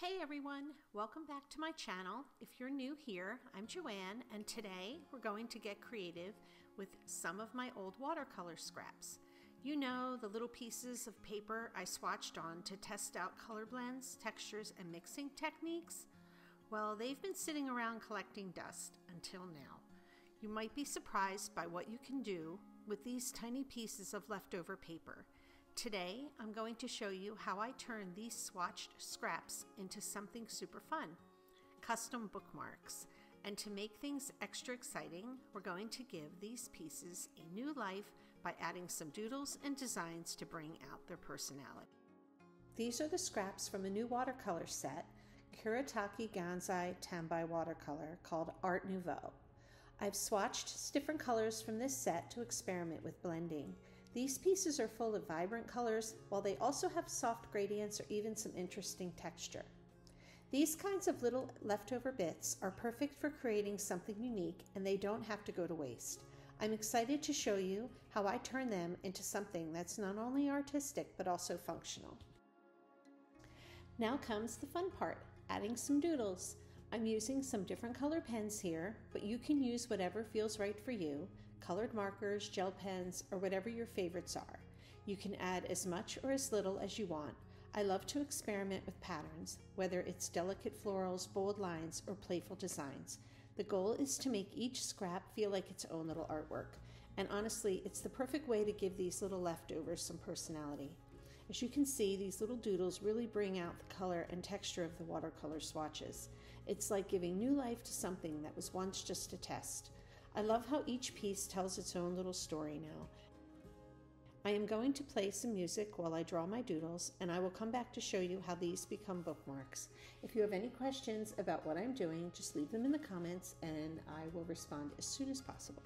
Hey everyone, welcome back to my channel. If you're new here, I'm Joanne, and today we're going to get creative with some of my old watercolor scraps. You know, the little pieces of paper I swatched on to test out color blends, textures, and mixing techniques? Well, they've been sitting around collecting dust until now. You might be surprised by what you can do with these tiny pieces of leftover paper. Today, I'm going to show you how I turn these swatched scraps into something super fun, custom bookmarks. And to make things extra exciting, we're going to give these pieces a new life by adding some doodles and designs to bring out their personality. These are the scraps from a new watercolor set, Kuretake Gansai Tanbai watercolor called Art Nouveau. I've swatched different colors from this set to experiment with blending. These pieces are full of vibrant colors, while they also have soft gradients or even some interesting texture. These kinds of little leftover bits are perfect for creating something unique, and they don't have to go to waste. I'm excited to show you how I turn them into something that's not only artistic, but also functional. Now comes the fun part, adding some doodles. I'm using some different color pens here, but you can use whatever feels right for you. Colored markers, gel pens, or whatever your favorites are. You can add as much or as little as you want. I love to experiment with patterns, whether it's delicate florals, bold lines, or playful designs. The goal is to make each scrap feel like its own little artwork. And honestly, it's the perfect way to give these little leftovers some personality. As you can see, these little doodles really bring out the color and texture of the watercolor swatches. It's like giving new life to something that was once just a test. I love how each piece tells its own little story now. I am going to play some music while I draw my doodles, and I will come back to show you how these become bookmarks. If you have any questions about what I'm doing, just leave them in the comments and I will respond as soon as possible.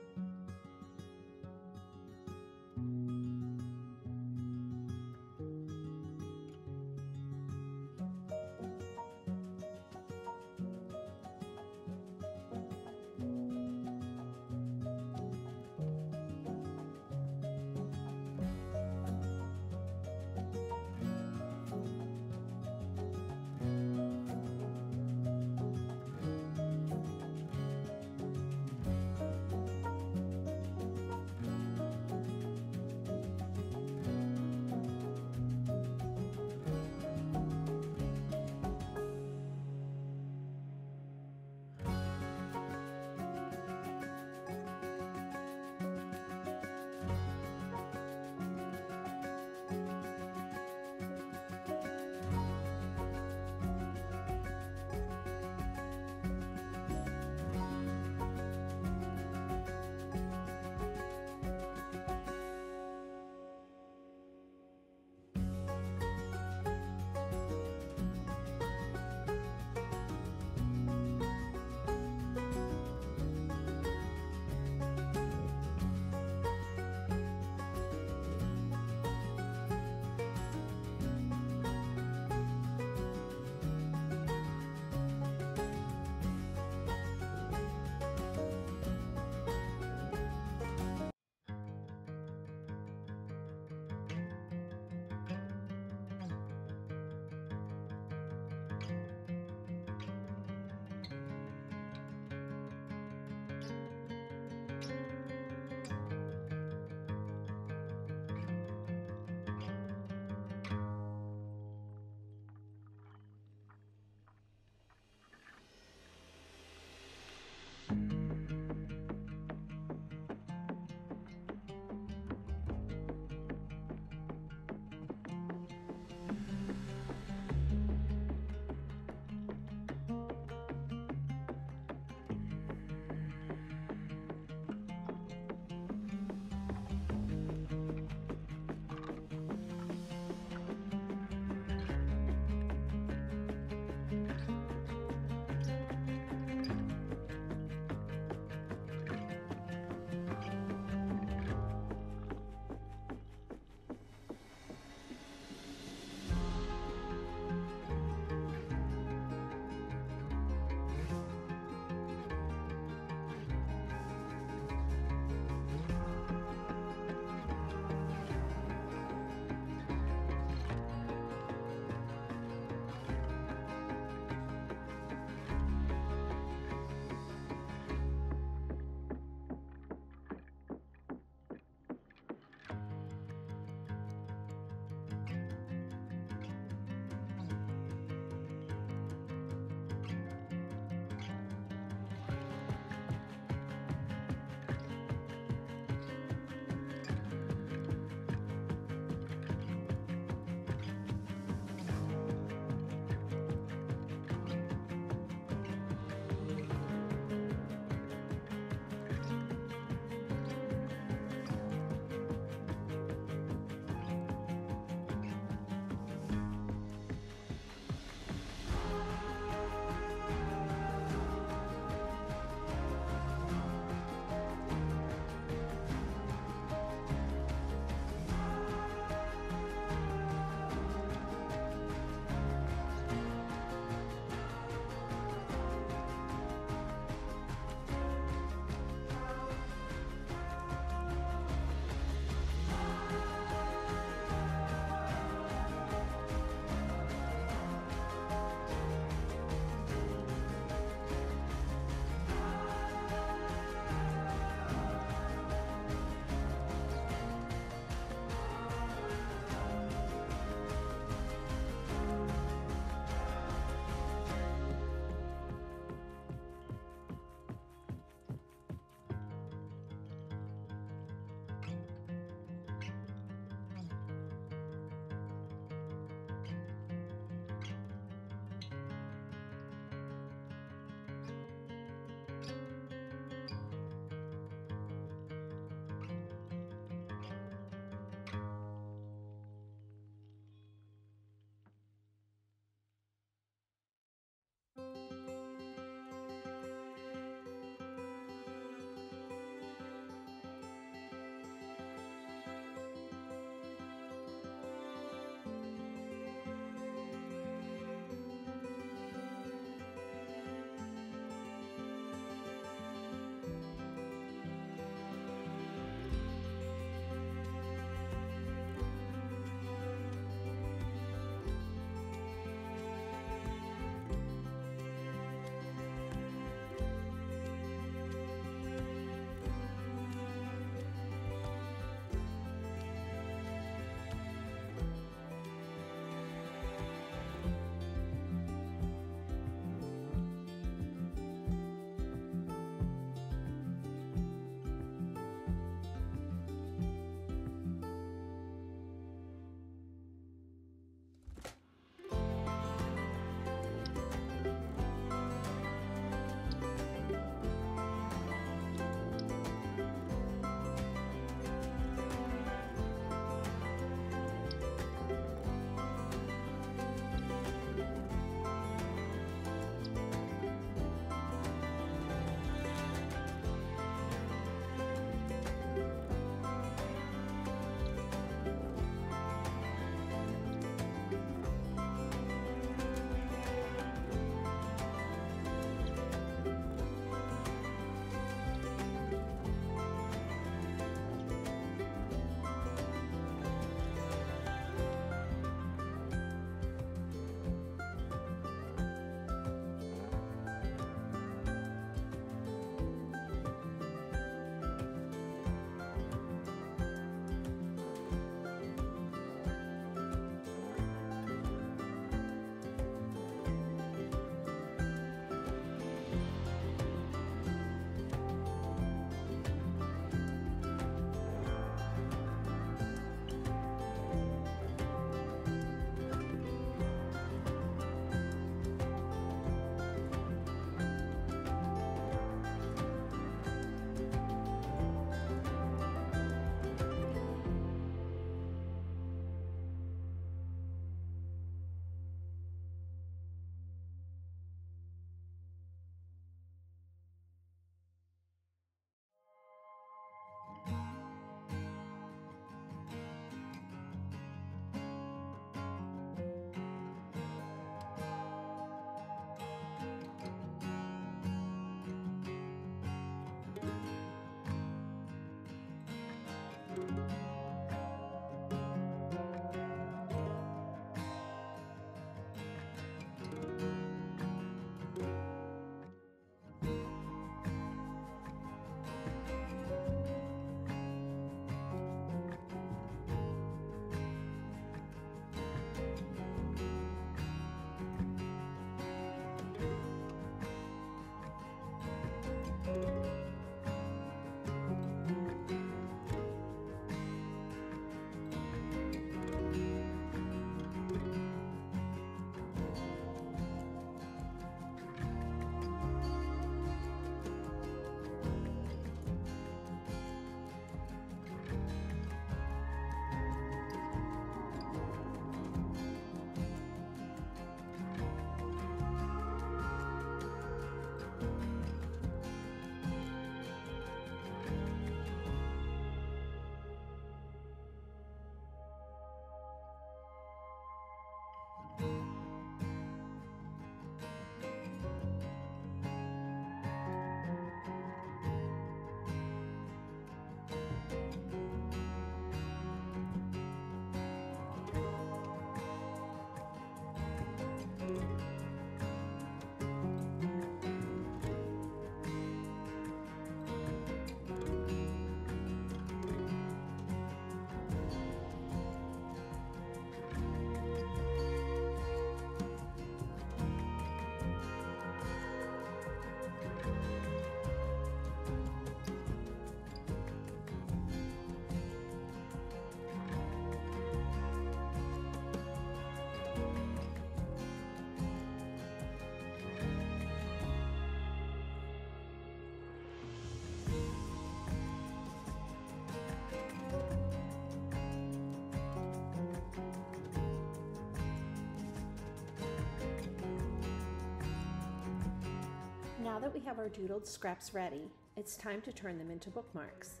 Now that we have our doodled scraps ready, it's time to turn them into bookmarks.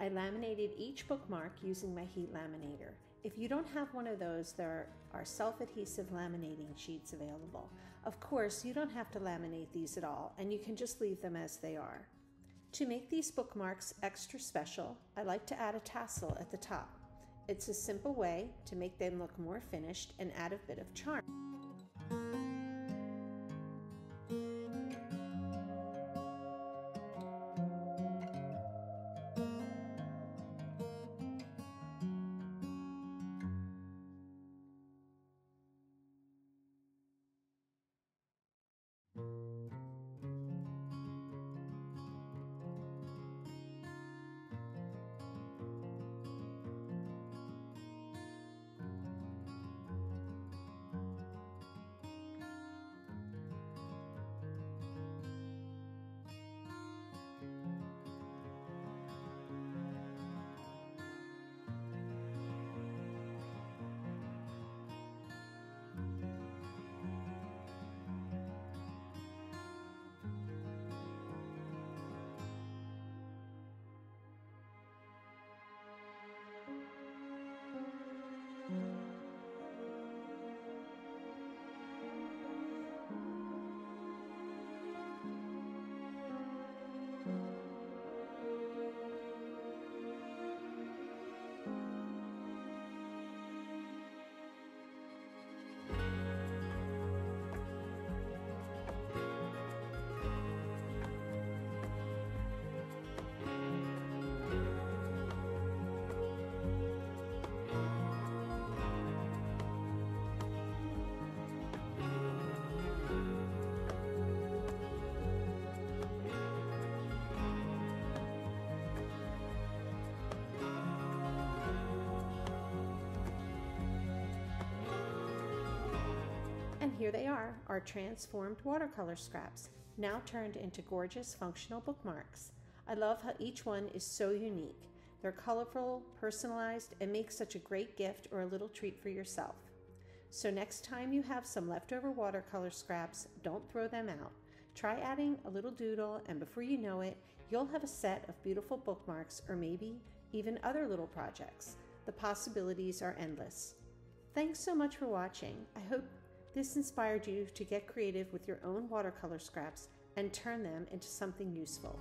I laminated each bookmark using my heat laminator. If you don't have one of those, there are self-adhesive laminating sheets available. Of course, you don't have to laminate these at all, and you can just leave them as they are. To make these bookmarks extra special, I like to add a tassel at the top. It's a simple way to make them look more finished and add a bit of charm. And here they are, our transformed watercolor scraps, now turned into gorgeous functional bookmarks. I love how each one is so unique. They're colorful, personalized, and make such a great gift or a little treat for yourself. So next time you have some leftover watercolor scraps, don't throw them out. Try adding a little doodle, and before you know it, you'll have a set of beautiful bookmarks, or maybe even other little projects. The possibilities are endless. Thanks so much for watching. I hope this inspired you to get creative with your own watercolor scraps and turn them into something useful.